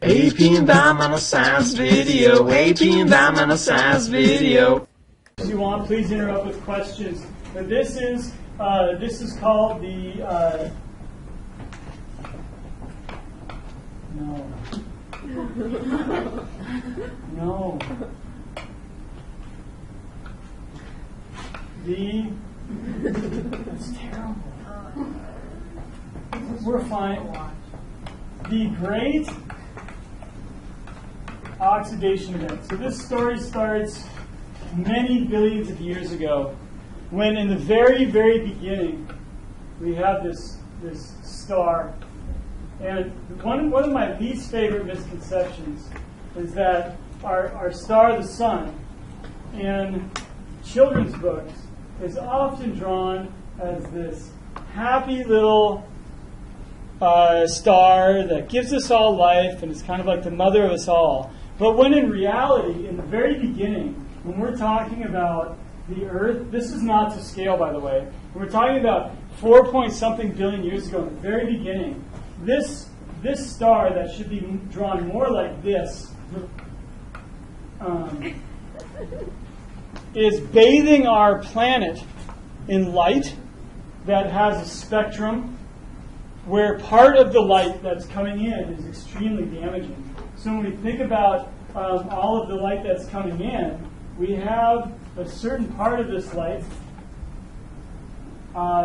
AP Environmental Science Video. AP Environmental Science Video. If you want, please interrupt with questions. But this is called the no. That's terrible. We're fine. The Great Oxidation Event. So this story starts many billions of years ago, when in the very, very beginning, we have this star. And one of my least favorite misconceptions is that our star, the sun, in children's books is often drawn as this happy little star that gives us all life and is kind of like the mother of us all. But when in reality, in the very beginning, when we're talking about the Earth, this is not to scale, by the way. When we're talking about 4-point-something billion years ago, in the very beginning, this star that should be drawn more like this is bathing our planet in light that has a spectrum where part of the light that's coming in is extremely damaging. So when we think about all of the light that's coming in, we have a certain part of this light.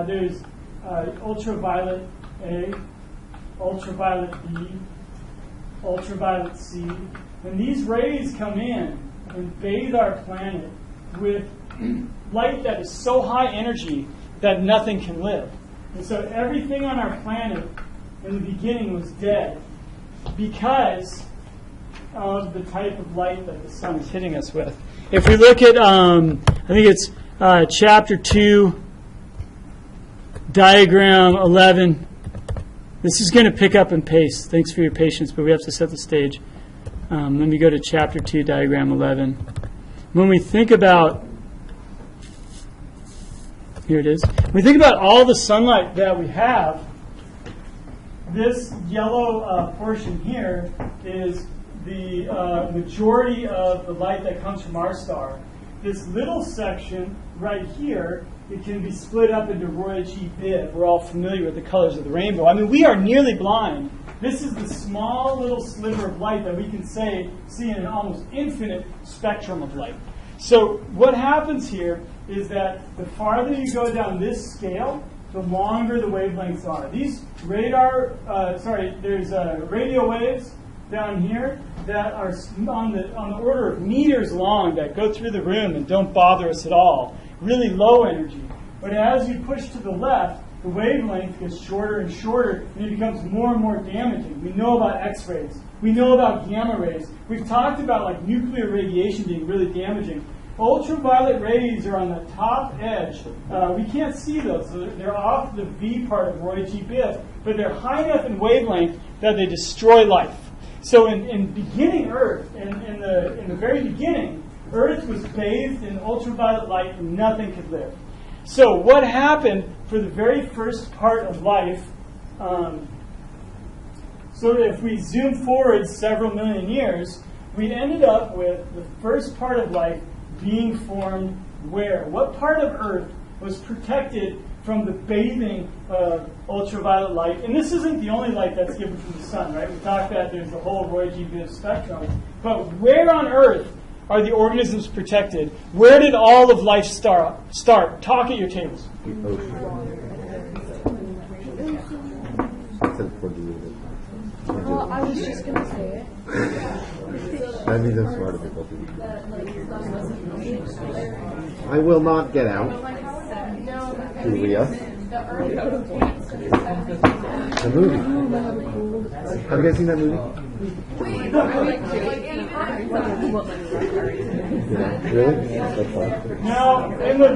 There's ultraviolet A, ultraviolet B, ultraviolet C. And these rays come in and bathe our planet with light that is so high energy that nothing can live. And so everything on our planet in the beginning was dead because of the type of light that the sun is hitting us with. If we look at, I think it's chapter 2, diagram 11. This is going to pick up and pace. Thanks for your patience, but we have to set the stage. Let me go to chapter 2, diagram 11. When we think about, here it is. When we think about all the sunlight that we have, this yellow portion here is the majority of the light that comes from our star. This little section right here, it can be split up into Roy G. Biv. We're all familiar with the colors of the rainbow. I mean, we are nearly blind. This is the small little sliver of light that we can see in an almost infinite spectrum of light. So what happens here is that the farther you go down this scale, the longer the wavelengths are. These there's radio waves down here that are on the order of meters long that go through the room and don't bother us at all. Really low energy. But as you push to the left, the wavelength gets shorter and shorter, and it becomes more and more damaging. We know about X-rays. We know about gamma rays. We've talked about like nuclear radiation being really damaging. Ultraviolet rays are on the top edge. We can't see those. So they're off the V part of Roy G. Biv, but they're high enough in wavelength that they destroy life. So in beginning Earth, in the very beginning, Earth was bathed in ultraviolet light and nothing could live. So what happened for the very first part of life, so if we zoom forward several million years, we ended up with the first part of life being formed where? What part of Earth was protected from the bathing of ultraviolet light? And this isn't the only light that's given from the sun, right? We talked about there's the whole Roy G. Biv spectrum. But where on Earth are the organisms protected? Where did all of life start? Talk at your tables. Well, I was just going to say it. I need them smarter people. I will not get out. Julia. The movie. Have you guys seen that movie? Yeah, really? That's fine. Now, in the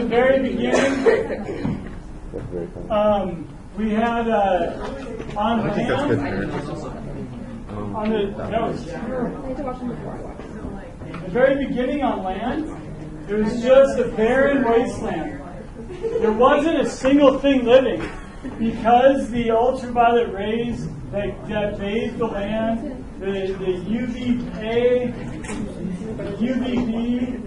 very beginning, we had on I think that's good land. parents. On the very beginning on land, it was just a barren wasteland. There wasn't a single thing living because the ultraviolet rays that bathe the land, the UVA, the UVB,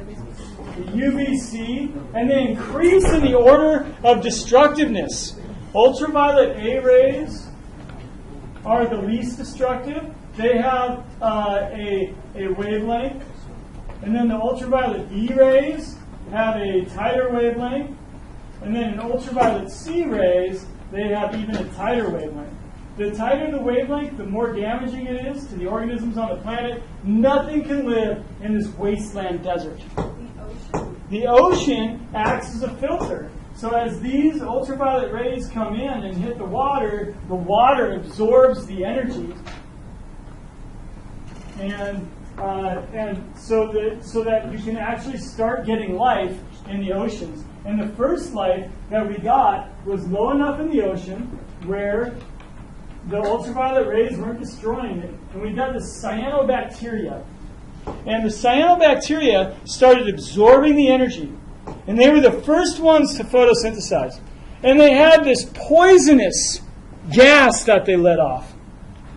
the UVC, and they increase in the order of destructiveness. Ultraviolet A rays are the least destructive. They have a wavelength. And then the ultraviolet B rays have a tighter wavelength. And then in ultraviolet C rays, they have even a tighter wavelength. The tighter the wavelength, the more damaging it is to the organisms on the planet. Nothing can live in this wasteland desert. The ocean acts as a filter. So as these ultraviolet rays come in and hit the water absorbs the energy. And so that you can actually start getting life in the oceans. And the first life that we got was low enough in the ocean where the ultraviolet rays weren't destroying it. And we got the cyanobacteria. And the cyanobacteria started absorbing the energy. And they were the first ones to photosynthesize. And they had this poisonous gas that they let off.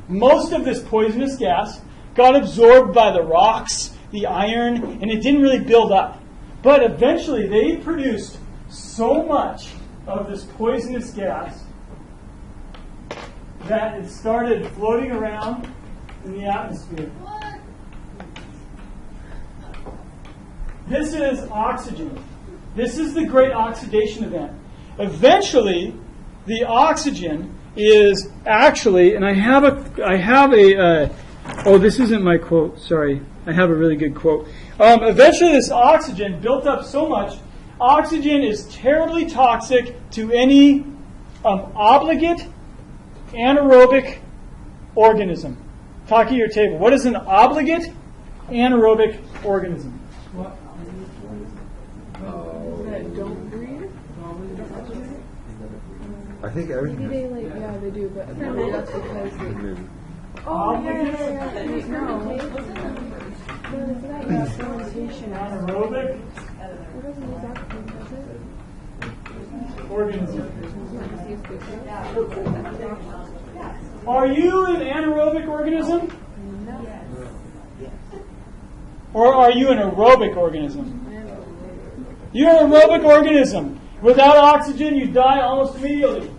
Most of this poisonous gas got absorbed by the rocks, the iron, and it didn't really build up. But eventually they produced so much of this poisonous gas that it started floating around in the atmosphere. This is oxygen. This is the great oxidation event. Eventually, the oxygen is actually, and I have a this isn't my quote, sorry. I have a really good quote. Eventually, this oxygen built up so much. Oxygen is terribly toxic to any obligate anaerobic organism. Talk at your table. What is an obligate anaerobic organism? That don't breathe? I think everything. Maybe they do, but maybe that's because they. No. Fermentation. Anaerobic organism. Are you an anaerobic organism? No. Or are you an aerobic organism? You're an aerobic organism. Without oxygen, you die almost immediately.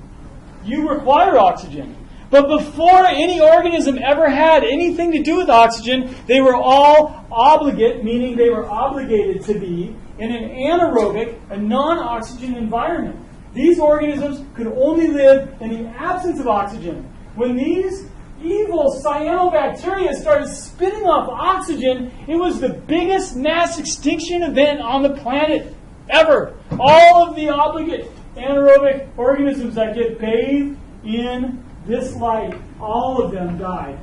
You require oxygen. But before any organism ever had anything to do with oxygen, they were all obligate, meaning they were obligated to be in an anaerobic, a non-oxygen environment. These organisms could only live in the absence of oxygen. When these evil cyanobacteria started spitting off oxygen, it was the biggest mass extinction event on the planet ever. All of the obligate anaerobic organisms that get bathed in this light, all of them died.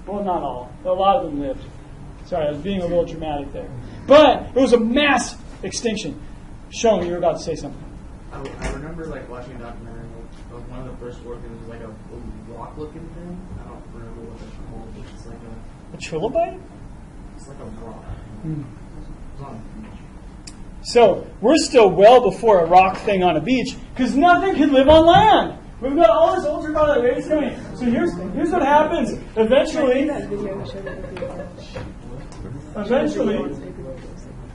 Well, not all. A lot of them lived. Sorry, I was being a little dramatic there. But it was a mass extinction. Sean, you were about to say something. I remember watching a documentary of one of the first organisms, like a rock-looking thing. I don't remember what it's called. It's like A trilobite? It's like a rock. It's on the beach. So we're still well before a rock thing on a beach because nothing can live on land. We've got all this ultraviolet rays coming. So here's what happens. Eventually,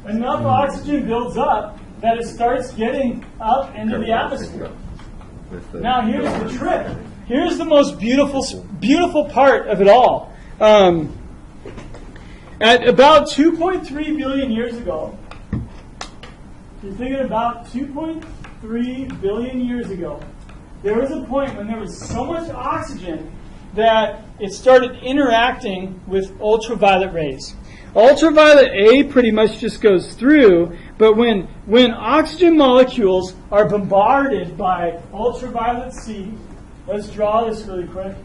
enough oxygen builds up that it starts getting up into the atmosphere. Now here's the trick. Here's the most beautiful part of it all. At about 2.3 billion years ago, you're thinking about 2.3 billion years ago, there was a point when there was so much oxygen that it started interacting with ultraviolet rays. Ultraviolet A pretty much just goes through, but when oxygen molecules are bombarded by ultraviolet C, let's draw this really quick.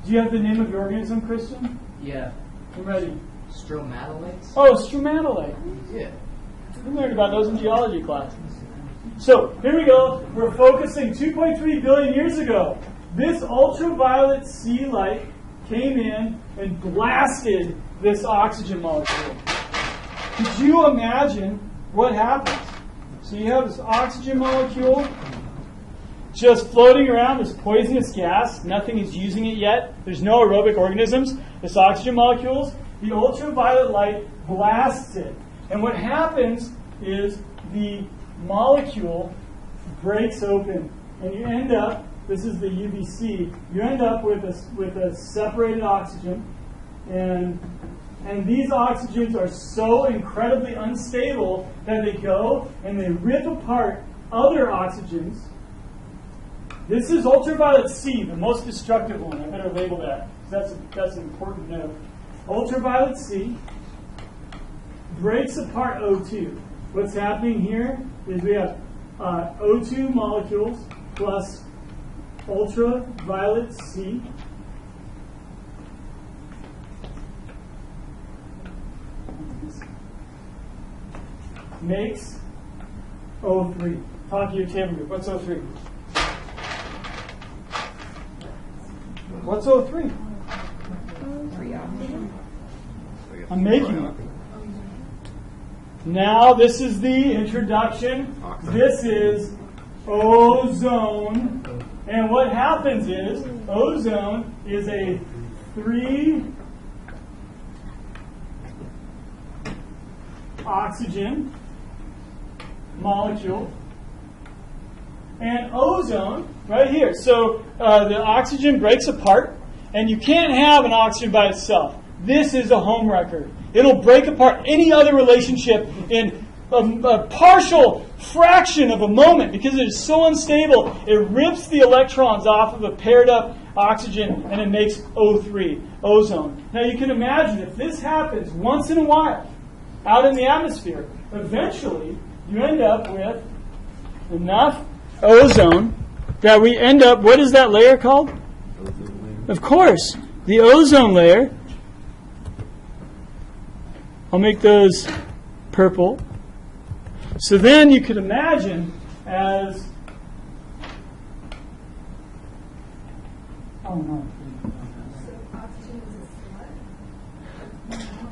Do you have the name of your organism, Christian? Yeah. I'm ready. Stromatolites? Oh, stromatolite. Yeah. We learned about those in geology class. So, here we go. We're focusing 2.3 billion years ago. This ultraviolet C light came in and blasted this oxygen molecule. Could you imagine what happens? So you have this oxygen molecule just floating around, this poisonous gas. Nothing is using it yet. There's no aerobic organisms. This oxygen molecules. The ultraviolet light blasts it. And what happens is the molecule breaks open. And you end up, this is the UVC, you end up with a separated oxygen. And these oxygens are so incredibly unstable that they go and they rip apart other oxygens. This is ultraviolet C, the most destructive one. I better label that, because that's an important note. Ultraviolet C breaks apart O2. What's happening here is we have O2 molecules plus ultraviolet C makes O3. Talk to your table group. What's O3? What's O3? I'm making it. Now this is the introduction. This is ozone. And what happens is ozone is a 3 oxygen molecule. And ozone, right here. So the oxygen breaks apart, and you can't have an oxygen by itself. This is a home record. It'll break apart any other relationship in a partial fraction of a moment because it is so unstable. It rips the electrons off of a paired up oxygen, and it makes O3, ozone. Now you can imagine if this happens once in a while out in the atmosphere, eventually you end up with enough ozone that we end up, what is that layer called? Of course, the ozone layer. I'll make those purple. So then you could imagine as, oh no.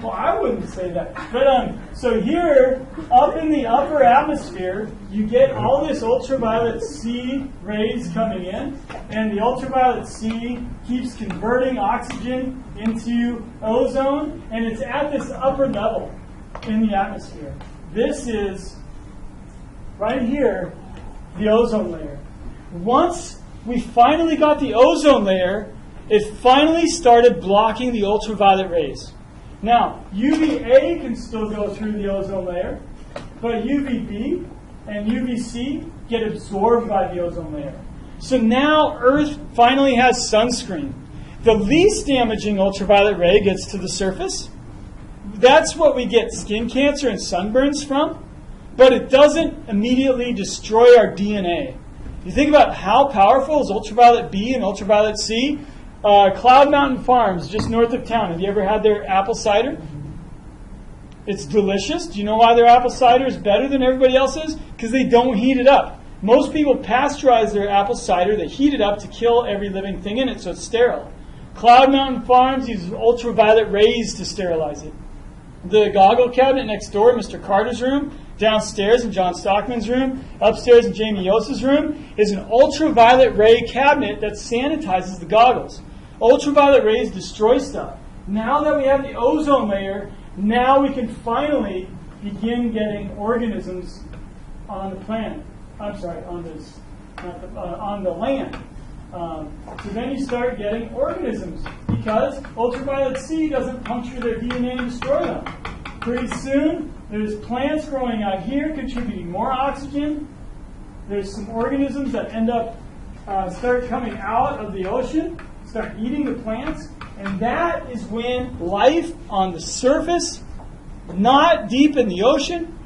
Well, I wouldn't say that. But so here, up in the upper atmosphere, you get all this ultraviolet C rays coming in, and the ultraviolet C keeps converting oxygen into ozone, and it's at this upper level in the atmosphere. This is, right here, the ozone layer. Once we finally got the ozone layer, it finally started blocking the ultraviolet rays. Now, UVA can still go through the ozone layer, but UVB and UVC get absorbed by the ozone layer. So now Earth finally has sunscreen. The least damaging ultraviolet ray gets to the surface. That's what we get skin cancer and sunburns from, but it doesn't immediately destroy our DNA. You think about how powerful is ultraviolet B and ultraviolet C. Cloud Mountain Farms, just north of town. Have you ever had their apple cider? It's delicious. Do you know why their apple cider is better than everybody else's? Because they don't heat it up. Most people pasteurize their apple cider. They heat it up to kill every living thing in it, so it's sterile. Cloud Mountain Farms uses ultraviolet rays to sterilize it. The goggle cabinet next door, Mr. Carter's room, downstairs in John Stockman's room, upstairs in Jamie Yose's room, is an ultraviolet ray cabinet that sanitizes the goggles. Ultraviolet rays destroy stuff. Now that we have the ozone layer, now we can finally begin getting organisms on the planet. I'm sorry, on this, on the land. So then you start getting organisms because ultraviolet C doesn't puncture their DNA and destroy them. Pretty soon, there's plants growing out here contributing more oxygen. There's some organisms that end up start coming out of the ocean, start eating the plants, and that is when life on the surface, not deep in the ocean,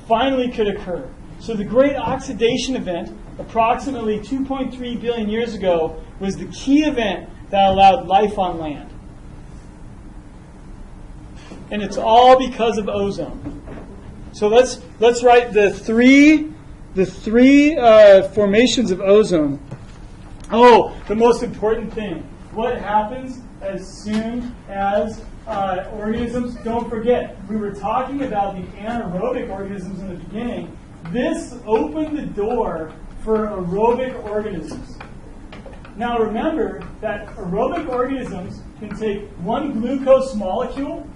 finally could occur. So the great oxidation event, approximately 2.3 billion years ago, was the key event that allowed life on land. And it's all because of ozone. So let's write the three formations of ozone. Oh, the most important thing. What happens as soon as organisms, don't forget, we were talking about the anaerobic organisms in the beginning. This opened the door for aerobic organisms. Now remember that aerobic organisms can take one glucose molecule,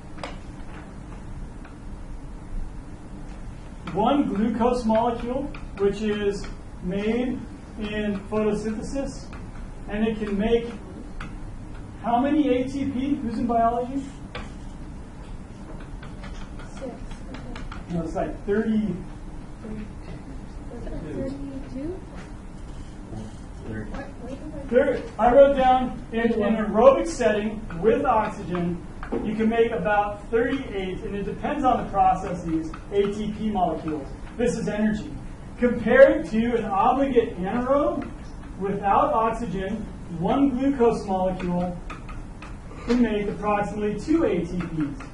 which is made in photosynthesis, and it can make how many ATP? Who's in biology? 6. No, it's like 30. 32? I wrote down in an aerobic setting with oxygen, you can make about 38, and it depends on the processes, ATP molecules. This is energy. Compared to an obligate anaerobe, without oxygen, one glucose molecule can make approximately 2 ATPs.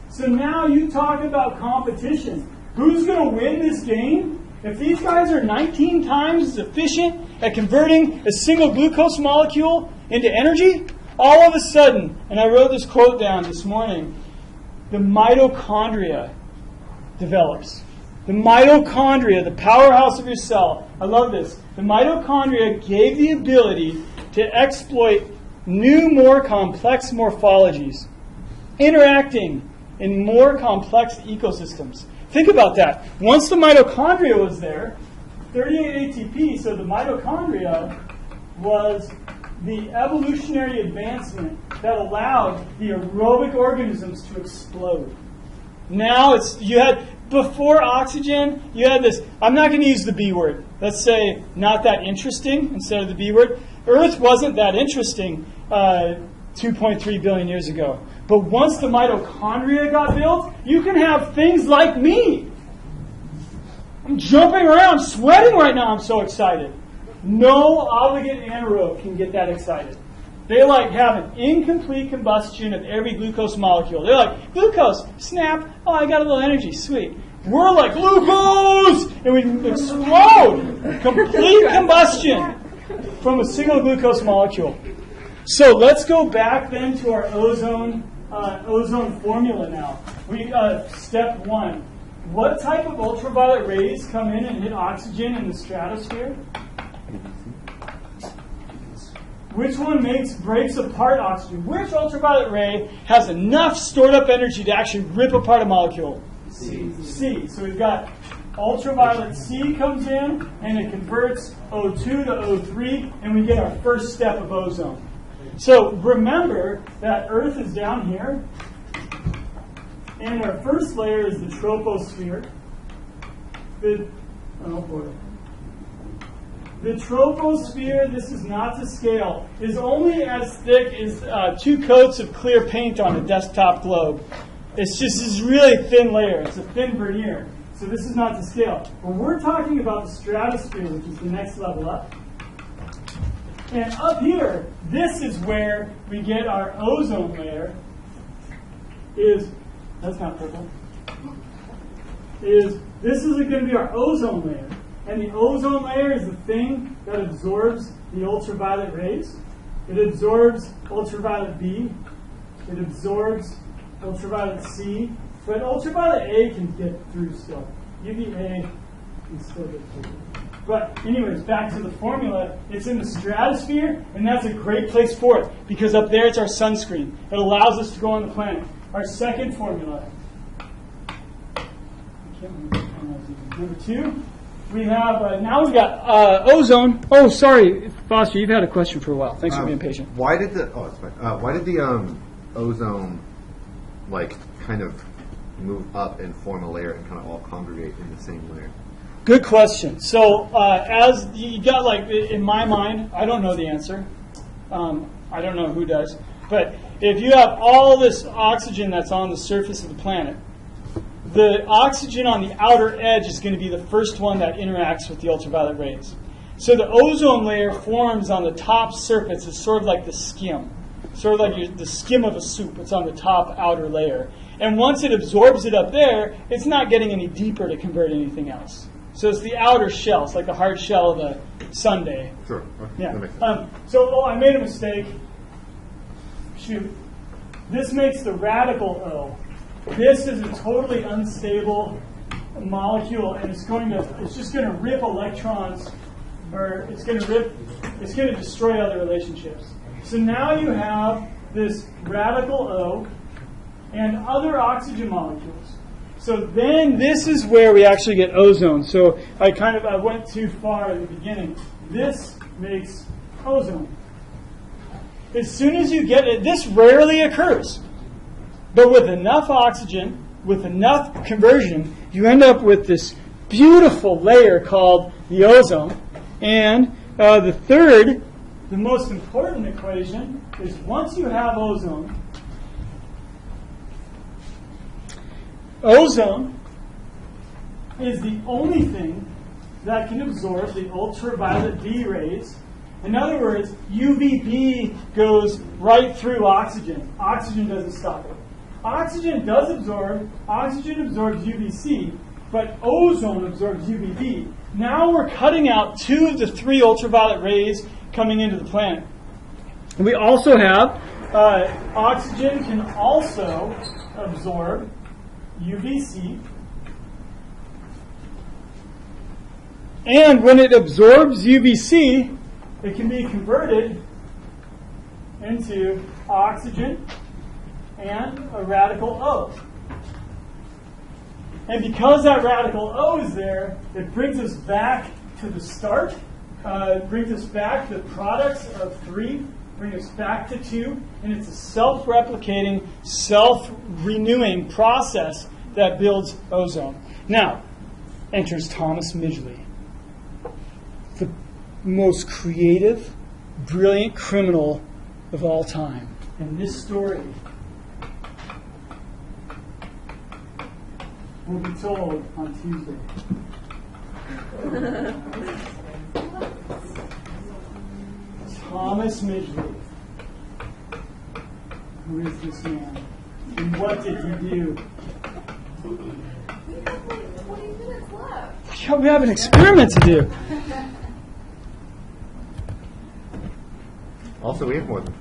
So now you talk about competition. Who's going to win this game? If these guys are 19 times as efficient at converting a single glucose molecule into energy, all of a sudden, and I wrote this quote down this morning, the mitochondria develops. The mitochondria, the powerhouse of your cell. I love this. The mitochondria gave the ability to exploit new, more complex morphologies, interacting in more complex ecosystems. Think about that. Once the mitochondria was there, 38 ATP, so the mitochondria was the evolutionary advancement that allowed the aerobic organisms to explode. Now you had, before oxygen, you had this, I'm not going to use the B word. Let's say not that interesting instead of the B word. Earth wasn't that interesting 2.3 billion years ago. But once the mitochondria got built, you can have things like me. I'm jumping around, sweating right now. I'm so excited. No obligate anaerobe can get that excited. They like have an incomplete combustion of every glucose molecule. They're like, glucose, snap, oh, I got a little energy, sweet. We're like, glucose! And we explode. Complete combustion from a single glucose molecule. So let's go back then to our ozone formula now. Step 1. What type of ultraviolet rays come in and hit oxygen in the stratosphere? Which one breaks apart oxygen? Which ultraviolet ray has enough stored up energy to actually rip apart a molecule? C. So we've got ultraviolet C comes in and it converts O2 to O3, and we get our first step of ozone. So remember that Earth is down here, and our first layer is the troposphere. The troposphere, this is not to scale, is only as thick as 2 coats of clear paint on a desktop globe. It's just this really thin layer. It's a thin veneer. So this is not to scale. But we're talking about the stratosphere, which is the next level up. And up here, this is where we get our ozone layer. That's not purple. This is going to be our ozone layer. And the ozone layer is the thing that absorbs the ultraviolet rays. It absorbs ultraviolet B. It absorbs ultraviolet C. But ultraviolet A can get through still. UVA can still get through. But anyways, back to the formula. It's in the stratosphere, and that's a great place for it, because up there it's our sunscreen. It allows us to go on the planet. Our second formula. Number 2. We have, now we've got ozone. Oh, sorry, Foster, you've had a question for a while. Thanks for being patient. Why did the ozone, kind of move up and form a layer and kind of all congregate in the same layer? Good question. So, as you got, in my mind, I don't know the answer. I don't know who does. But if you have all this oxygen that's on the surface of the planet, the oxygen on the outer edge is going to be the first one that interacts with the ultraviolet rays. So the ozone layer forms on the top surface. It's sort of like the skim. Sort of like the skim of a soup. It's on the top outer layer. And once it absorbs it up there, it's not getting any deeper to convert anything else. So it's the outer shell. It's like the hard shell of a sundae. Sure. Okay. Yeah. That makes sense. I made a mistake. Shoot. This makes the radical O. This is a totally unstable molecule, and it's just going to rip electrons or it's going to rip, it's going to destroy other relationships. So now you have this radical O and other oxygen molecules. So then this is where we actually get ozone. So I went too far at the beginning. This makes ozone. As soon as you get it, this rarely occurs. But with enough oxygen, with enough conversion, you end up with this beautiful layer called the ozone. And the third, the most important equation, is once you have ozone, ozone is the only thing that can absorb the ultraviolet B rays. In other words, UVB goes right through oxygen. Oxygen doesn't stop it. Oxygen does absorb, oxygen absorbs UVC, but ozone absorbs UVB. Now we're cutting out 2 of the 3 ultraviolet rays coming into the planet. And we also have, oxygen can also absorb UVC. And when it absorbs UVC, it can be converted into oxygen and a radical O. And because that radical O is there, it brings us back to the start. It brings us back to the products of 3, bring us back to 2, and it's a self-replicating, self-renewing process that builds ozone. Now, enters Thomas Midgley, the most creative, brilliant criminal of all time. And this story will be told on Tuesday. Thomas Midgley. Who is this man? And what did he do? We have like 20 minutes left. Yeah, we have an experiment to do. Also, we have more than